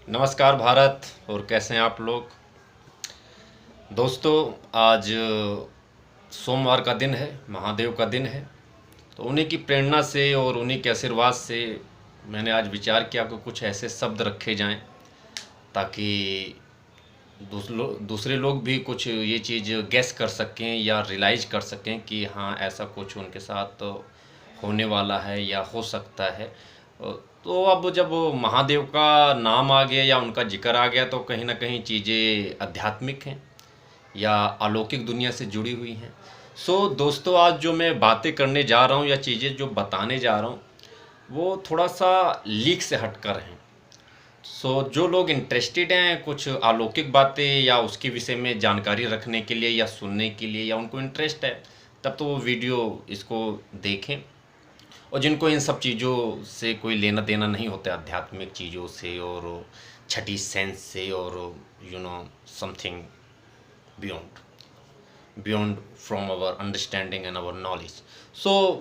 नमस्कार भारत। और कैसे हैं आप लोग दोस्तों। आज सोमवार का दिन है, महादेव का दिन है। तो उन्हीं की प्रेरणा से और उन्हीं के आशीर्वाद से मैंने आज विचार किया कि कुछ ऐसे शब्द रखे जाएं ताकि दूसरे लोग भी कुछ ये चीज़ गैस कर सकें या रियलाइज कर सकें कि हाँ, ऐसा कुछ उनके साथ होने वाला है या हो सकता है। तो अब जब महादेव का नाम आ गया या उनका जिक्र आ गया तो कहीं ना कहीं चीज़ें आध्यात्मिक हैं या अलौकिक दुनिया से जुड़ी हुई हैं। दोस्तों, आज जो मैं बातें करने जा रहा हूँ या चीज़ें जो बताने जा रहा हूँ वो थोड़ा सा लीक से हटकर हैं। जो लोग इंटरेस्टेड हैं कुछ अलौकिक बातें या उसके विषय में जानकारी रखने के लिए या सुनने के लिए या उनको इंटरेस्ट है, तब तो वो वीडियो इसको देखें। और जिनको इन सब चीज़ों से कोई लेना देना नहीं होता, आध्यात्मिक चीज़ों से और छठी सेंस से और something beyond beyond from our understanding and our knowledge,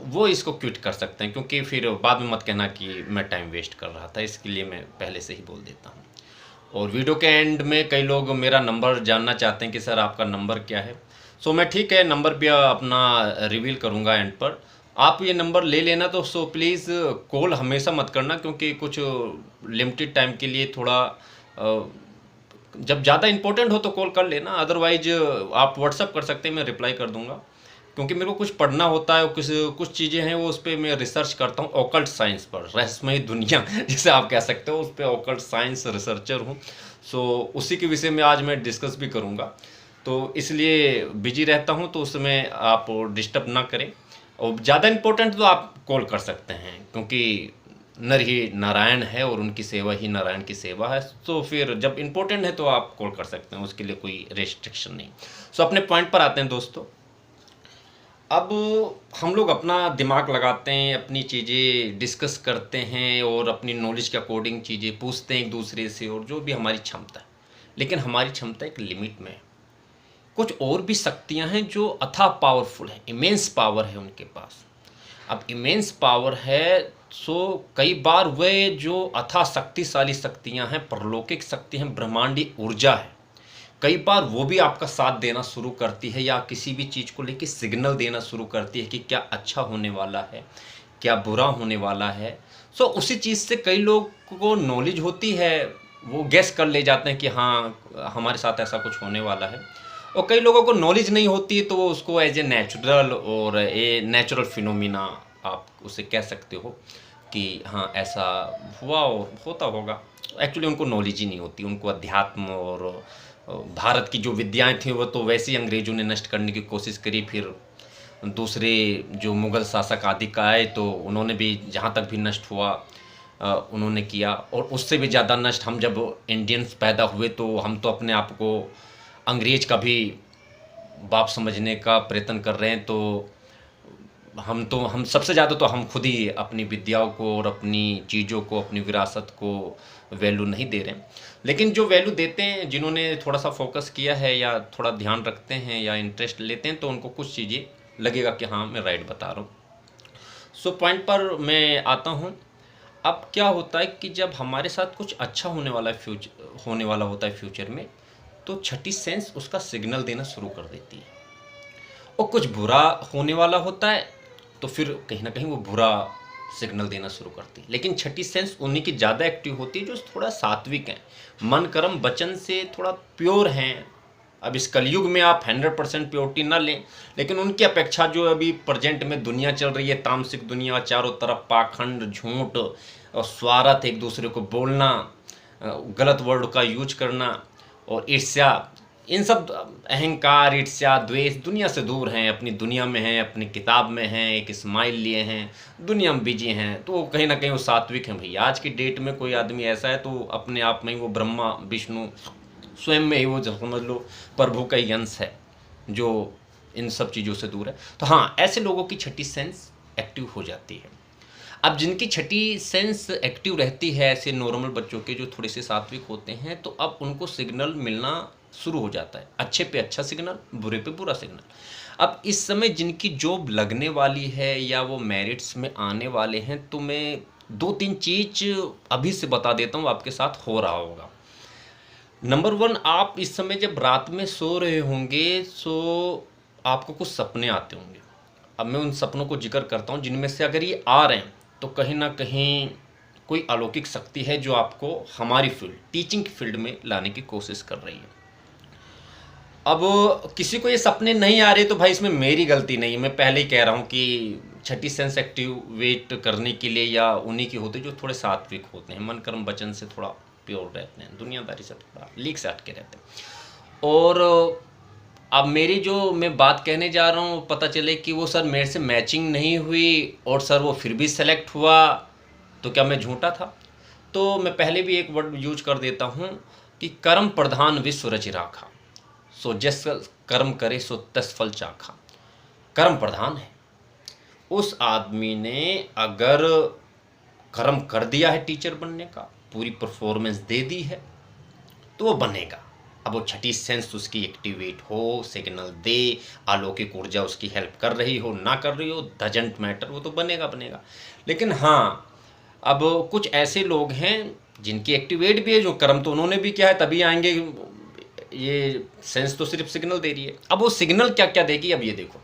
वो इसको क्विट कर सकते हैं, क्योंकि फिर बाद में मत कहना कि मैं टाइम वेस्ट कर रहा था। इसके लिए मैं पहले से ही बोल देता हूँ। और वीडियो के एंड में कई लोग मेरा नंबर जानना चाहते हैं कि सर आपका नंबर क्या है। मैं ठीक है, नंबर भी अपना रिवील करूँगा एंड पर। आप ये नंबर ले लेना। तो प्लीज़ कॉल हमेशा मत करना, क्योंकि कुछ लिमिटेड टाइम के लिए थोड़ा जब ज़्यादा इंपॉर्टेंट हो तो कॉल कर लेना, अदरवाइज आप व्हाट्सअप कर सकते हैं, मैं रिप्लाई कर दूंगा। क्योंकि मेरे को कुछ पढ़ना होता है, कुछ चीज़ें हैं वो उस पर मैं रिसर्च करता हूँ, ऑकल्ट साइंस पर, रहस्यमय दुनिया जिसे आप कह सकते हो, उस पर ऑकल्ट साइंस रिसर्चर हूँ। उसी के विषय में आज मैं डिस्कस भी करूँगा। तो इसलिए बिजी रहता हूँ, तो उसमें आप डिस्टर्ब ना करें। और ज़्यादा इम्पोर्टेंट तो आप कॉल कर सकते हैं, क्योंकि नर ही नारायण है और उनकी सेवा ही नारायण की सेवा है। तो फिर जब इम्पोर्टेंट है तो आप कॉल कर सकते हैं, उसके लिए कोई रेस्ट्रिक्शन नहीं। अपने पॉइंट पर आते हैं दोस्तों। अब हम लोग अपना दिमाग लगाते हैं, अपनी चीज़ें डिस्कस करते हैं और अपनी नॉलेज के अकॉर्डिंग चीज़ें पूछते हैं एक दूसरे से, और जो भी हमारी क्षमता है। लेकिन हमारी क्षमता एक लिमिट में है। कुछ और भी शक्तियां हैं जो अथाह पावरफुल हैं, इमेंस पावर है उनके पास। अब इमेंस पावर है, कई बार वे जो अथाह शक्तिशाली शक्तियां हैं, परलौकिक शक्ति हैं, ब्रह्मांडी ऊर्जा है, कई बार वो भी आपका साथ देना शुरू करती है या किसी भी चीज़ को लेकर सिग्नल देना शुरू करती है कि क्या अच्छा होने वाला है, क्या बुरा होने वाला है। उसी चीज़ से कई लोग को नॉलेज होती है, वो गैस कर ले जाते हैं कि हाँ, हमारे साथ ऐसा कुछ होने वाला है। और कई लोगों को नॉलेज नहीं होती, तो वो उसको एज ए नेचुरल और ए नेचुरल फिनोमिना आप उसे कह सकते हो कि हाँ, ऐसा हुआ और होता होगा। एक्चुअली उनको नॉलेज ही नहीं होती, उनको अध्यात्म और भारत की जो विद्याएं थी वो तो वैसे ही अंग्रेजों ने नष्ट करने की कोशिश करी। फिर दूसरे जो मुग़ल शासक आदि का आए तो उन्होंने भी जहाँ तक भी नष्ट हुआ उन्होंने किया, और उससे भी ज़्यादा नष्ट हम जब इंडियंस पैदा हुए तो हम तो अपने आप को अंग्रेज का भी बाप समझने का प्रयत्न कर रहे हैं। तो हम सबसे ज़्यादा तो हम खुद ही अपनी विद्याओं को और अपनी चीज़ों को, अपनी विरासत को वैल्यू नहीं दे रहे हैं। लेकिन जो वैल्यू देते हैं, जिन्होंने थोड़ा सा फोकस किया है या थोड़ा ध्यान रखते हैं या इंटरेस्ट लेते हैं, तो उनको कुछ चीज़ें लगेगा कि हाँ, मैं राइट बता रहा हूँ। पॉइंट पर मैं आता हूँ। अब क्या होता है कि जब हमारे साथ कुछ अच्छा होने वाला होता है फ्यूचर में, तो छठी सेंस उसका सिग्नल देना शुरू कर देती है। और कुछ बुरा होने वाला होता है तो फिर कहीं ना कहीं वो बुरा सिग्नल देना शुरू करती है। लेकिन छठी सेंस उन्हीं की ज़्यादा एक्टिव होती है जो थोड़ा सात्विक हैं, मन कर्म वचन से थोड़ा प्योर हैं। अब इस कलयुग में आप 100% प्योरिटी ना लें, लेकिन उनकी अपेक्षा जो अभी प्रेजेंट में दुनिया चल रही है, तामसिक दुनिया, चारों तरफ पाखंड, झूठ और स्वार्थ, एक दूसरे को बोलना, गलत वर्ड का यूज करना और ईर्ष्या, इन सब अहंकार, ईर्ष्या, द्वेष, दुनिया से दूर हैं, अपनी दुनिया में हैं, अपनी किताब में हैं, एक स्माइल लिए हैं, दुनिया में बिजी हैं। तो कहीं ना कहीं वो सात्विक हैं। भैया आज की डेट में कोई आदमी ऐसा है तो अपने आप में ही वो ब्रह्मा विष्णु स्वयं में ही वो समझ लो प्रभु का ही अंश है, जो इन सब चीज़ों से दूर है। तो हाँ, ऐसे लोगों की छठी सेंस एक्टिव हो जाती है। अब जिनकी छठी सेंस एक्टिव रहती है, ऐसे नॉर्मल बच्चों के जो थोड़े से सात्विक होते हैं, तो अब उनको सिग्नल मिलना शुरू हो जाता है, अच्छे पे अच्छा सिग्नल, बुरे पे बुरा सिग्नल। अब इस समय जिनकी जॉब लगने वाली है या वो मेरिट्स में आने वाले हैं, तो मैं 2-3 चीज़ अभी से बता देता हूँ, आपके साथ हो रहा होगा। नंबर 1, आप इस समय जब रात में सो रहे होंगे, सो आपको कुछ सपने आते होंगे। अब मैं उन सपनों को ज़िक्र करता हूँ, जिनमें से अगर ये आ रहे हैं, तो कहीं न कहीं कोई अलौकिक शक्ति है जो आपको हमारी फ़ील्ड, टीचिंग की फ़ील्ड में लाने की कोशिश कर रही है। अब किसी को ये सपने नहीं आ रहे तो भाई इसमें मेरी गलती नहीं है। मैं पहले ही कह रहा हूँ कि छठी सेंस एक्टिवेट करने के लिए या उन्हीं के होते जो थोड़े सात्विक होते हैं, मन कर्म वचन से थोड़ा प्योर रहते हैं, दुनियादारी से थोड़ा लीक से हट के रहते हैं। और अब मेरी जो मैं बात कहने जा रहा हूँ, पता चले कि वो सर मेरे से मैचिंग नहीं हुई और सर वो फिर भी सेलेक्ट हुआ, तो क्या मैं झूठा था? तो मैं पहले भी एक वर्ड यूज कर देता हूँ कि कर्म प्रधान विश्व रचि राखा, सो जस कर्म करे सो तस फल चाखा। कर्म प्रधान है। उस आदमी ने अगर कर्म कर दिया है टीचर बनने का, पूरी परफॉर्मेंस दे दी है, तो वो बनेगा। अब वो छठी सेंस उसकी एक्टिवेट हो, सिग्नल दे, अलौकिक ऊर्जा उसकी हेल्प कर रही हो ना कर रही हो, डजंट मैटर, वो तो बनेगा बनेगा। लेकिन हाँ, अब कुछ ऐसे लोग हैं जिनकी एक्टिवेट भी है, जो कर्म तो उन्होंने भी किया है, तभी आएंगे। ये सेंस तो सिर्फ सिग्नल दे रही है। अब वो सिग्नल क्या क्या देगी, अब ये देखो।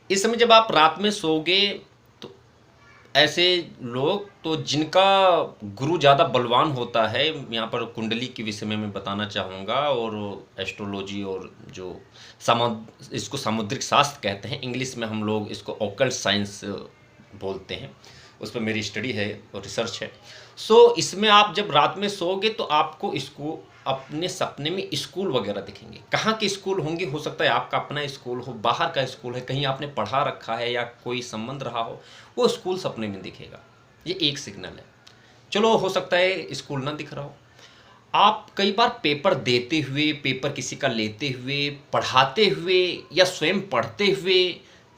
इस समय जब आप रात में सोगे, तो ऐसे लोग तो जिनका गुरु ज़्यादा बलवान होता है, यहाँ पर कुंडली के विषय में मैं बताना चाहूँगा, और एस्ट्रोलॉजी और जो इसको सामुद्रिक शास्त्र कहते हैं, इंग्लिश में हम लोग इसको ऑकल्ट साइंस बोलते हैं, उस पर मेरी स्टडी है और रिसर्च है। सो इसमें आप जब रात में सोओगे तो आपको इसको अपने सपने में स्कूल वगैरह दिखेंगे। कहाँ के स्कूल होंगे, हो सकता है आपका अपना स्कूल हो, बाहर का स्कूल है, कहीं आपने पढ़ा रखा है या कोई संबंध रहा हो, वो स्कूल सपने में दिखेगा। ये एक सिग्नल है। चलो, हो सकता है स्कूल ना दिख रहा हो, आप कई बार पेपर देते हुए, पेपर किसी का लेते हुए, पढ़ाते हुए या स्वयं पढ़ते हुए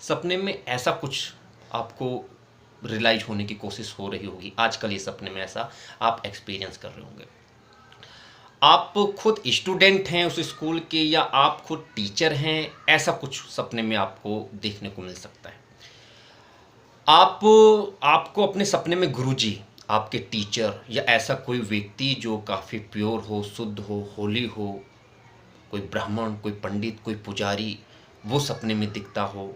सपने में ऐसा कुछ आपको रियलाइज होने की कोशिश हो रही होगी। आजकल ये सपने में ऐसा आप एक्सपीरियंस कर रहे होंगे। आप खुद स्टूडेंट हैं उस स्कूल के, या आप खुद टीचर हैं, ऐसा कुछ सपने में आपको देखने को मिल सकता है। आपको अपने सपने में गुरुजी, आपके टीचर या ऐसा कोई व्यक्ति जो काफ़ी प्योर हो, शुद्ध हो, होली हो, कोई ब्राह्मण, कोई पंडित, कोई पुजारी, वो सपने में दिखता हो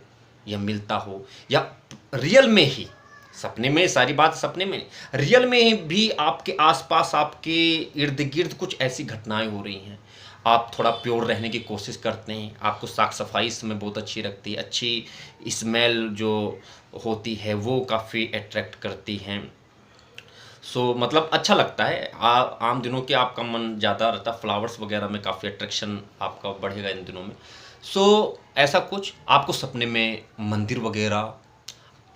या मिलता हो, या रियल में ही, सपने में सारी बात सपने में, रियल में ही भी आपके आसपास, आपके इर्द गिर्द कुछ ऐसी घटनाएं हो रही हैं, आप थोड़ा प्योर रहने की कोशिश करते हैं, आपको साफ सफाई इस समय बहुत अच्छी लगती है, अच्छी स्मेल जो होती है वो काफ़ी अट्रैक्ट करती हैं। सो मतलब अच्छा लगता है। आम दिनों के आपका मन ज़्यादा रहता, फ्लावर्स वगैरह में काफ़ी अट्रैक्शन आपका बढ़ेगा इन दिनों में। सो ऐसा कुछ आपको सपने में मंदिर वगैरह,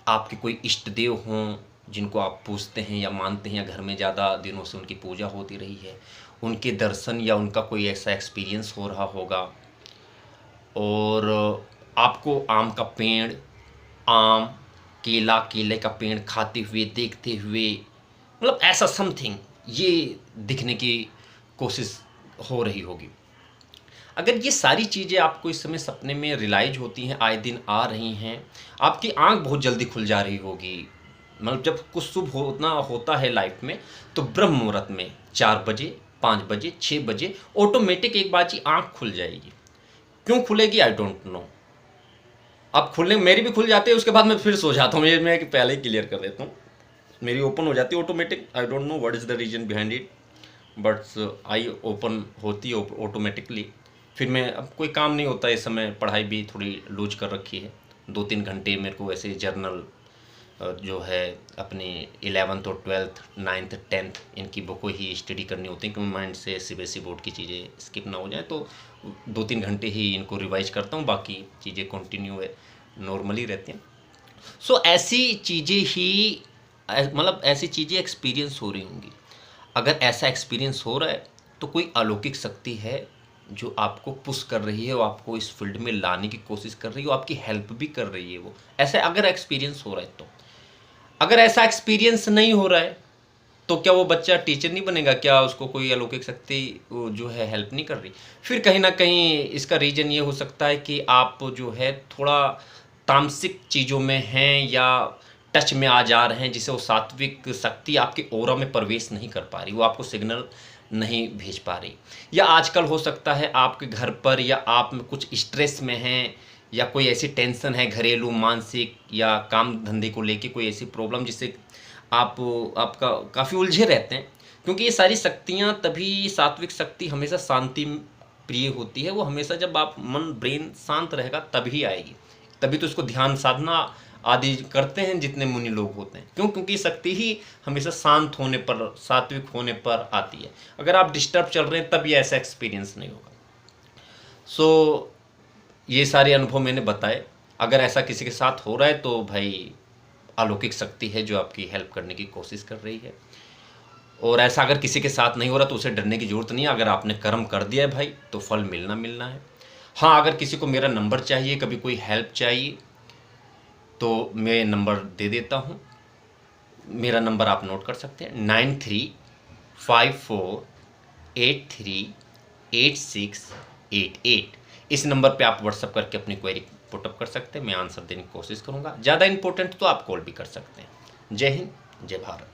आपके कोई इष्ट देव हों जिनको आप पूजते हैं या मानते हैं, या घर में ज़्यादा दिनों से उनकी पूजा होती रही है, उनके दर्शन या उनका कोई ऐसा एक्सपीरियंस हो रहा होगा। और आपको आम का पेड़, आम, केला, केले का पेड़ खाते हुए, देखते हुए, मतलब ऐसा समथिंग ये दिखने की कोशिश हो रही होगी। अगर ये सारी चीज़ें आपको इस समय सपने में रियलाइज होती हैं, आए दिन आ रही हैं, आपकी आंख बहुत जल्दी खुल जा रही होगी। मतलब जब कुछ शुभ होता है लाइफ में, तो ब्रह्म मुहूर्त में 4 बजे, 5 बजे, 6 बजे ऑटोमेटिक एक बाजी आंख खुल जाएगी। क्यों खुलेगी, आई डोंट नो। अब खुलने मेरी भी खुल जाती है, उसके बाद मैं फिर सो जाता हूँ। ये मैं पहले ही क्लियर कर देता हूँ, मेरी ओपन हो जाती है automatic. I don't know what is the reason behind it, but I open होती है ऑटोमेटिकली। फिर मैं, अब कोई काम नहीं होता इस समय, पढ़ाई भी थोड़ी लूज कर रखी है, 2-3 घंटे मेरे को ऐसे जर्नल जो है अपनी 11th और 12th, 9th, 10th इनकी बुकों ही स्टडी करनी होती है, क्योंकि माइंड से सीबीएसई बोर्ड की चीज़ें स्किप ना हो जाए। तो 2-3 घंटे ही इनको रिवाइज करता हूँ, बाकी चीज़ें कंटिन्यू है, नॉर्मली रहती हैं। सो ऐसी चीज़ें ही, मतलब ऐसी चीज़ें एक्सपीरियंस हो रही होंगी। अगर ऐसा एक्सपीरियंस हो रहा है तो कोई अलौकिक शक्ति है जो आपको पुश कर रही है, वो आपको इस फील्ड में लाने की कोशिश कर रही है, वो आपकी हेल्प भी कर रही है। वो ऐसा अगर एक्सपीरियंस हो रहा है तो, अगर ऐसा एक्सपीरियंस नहीं हो रहा है तो क्या वो बच्चा टीचर नहीं बनेगा? क्या उसको कोई अलौकिक शक्ति जो है हेल्प नहीं कर रही? फिर कहीं ना कहीं इसका रीज़न ये हो सकता है कि आप जो है थोड़ा तामसिक चीज़ों में हैं, या टच में आ जा रहे हैं, जिससे वो सात्विक शक्ति आपके ऑरा में प्रवेश नहीं कर पा रही, वो आपको सिग्नल नहीं भेज पा रही। या आजकल हो सकता है आपके घर पर या आप में कुछ स्ट्रेस में हैं, या कोई ऐसी टेंशन है घरेलू, मानसिक या काम धंधे को लेके कोई ऐसी प्रॉब्लम जिससे आपका काफ़ी उलझे रहते हैं। क्योंकि ये सारी शक्तियाँ तभी, सात्विक शक्ति हमेशा शांति प्रिय होती है, वो हमेशा जब आप मन ब्रेन शांत रहेगा तभी आएगी। तभी तो इसको ध्यान साधना आदि करते हैं जितने मुनि लोग होते हैं। क्यों? क्योंकि शक्ति ही हमेशा शांत होने पर, सात्विक होने पर आती है। अगर आप डिस्टर्ब चल रहे हैं तब ये ऐसा एक्सपीरियंस नहीं होगा। सो ये सारे अनुभव मैंने बताए। अगर ऐसा किसी के साथ हो रहा है तो भाई अलौकिक शक्ति है जो आपकी हेल्प करने की कोशिश कर रही है। और ऐसा अगर किसी के साथ नहीं हो रहा तो उसे डरने की ज़रूरत नहीं है। अगर आपने कर्म कर दिया है भाई तो फल मिलना मिलना है। हाँ, अगर किसी को मेरा नंबर चाहिए, कभी कोई हेल्प चाहिए तो मैं नंबर दे देता हूँ। मेरा नंबर आप नोट कर सकते हैं, 9354838688। इस नंबर पे आप व्हाट्सअप करके अपनी क्वेरी पुटअप कर सकते हैं, मैं आंसर देने की कोशिश करूँगा। ज़्यादा इंपॉर्टेंट तो आप कॉल भी कर सकते हैं। जय हिंद, जय भारत।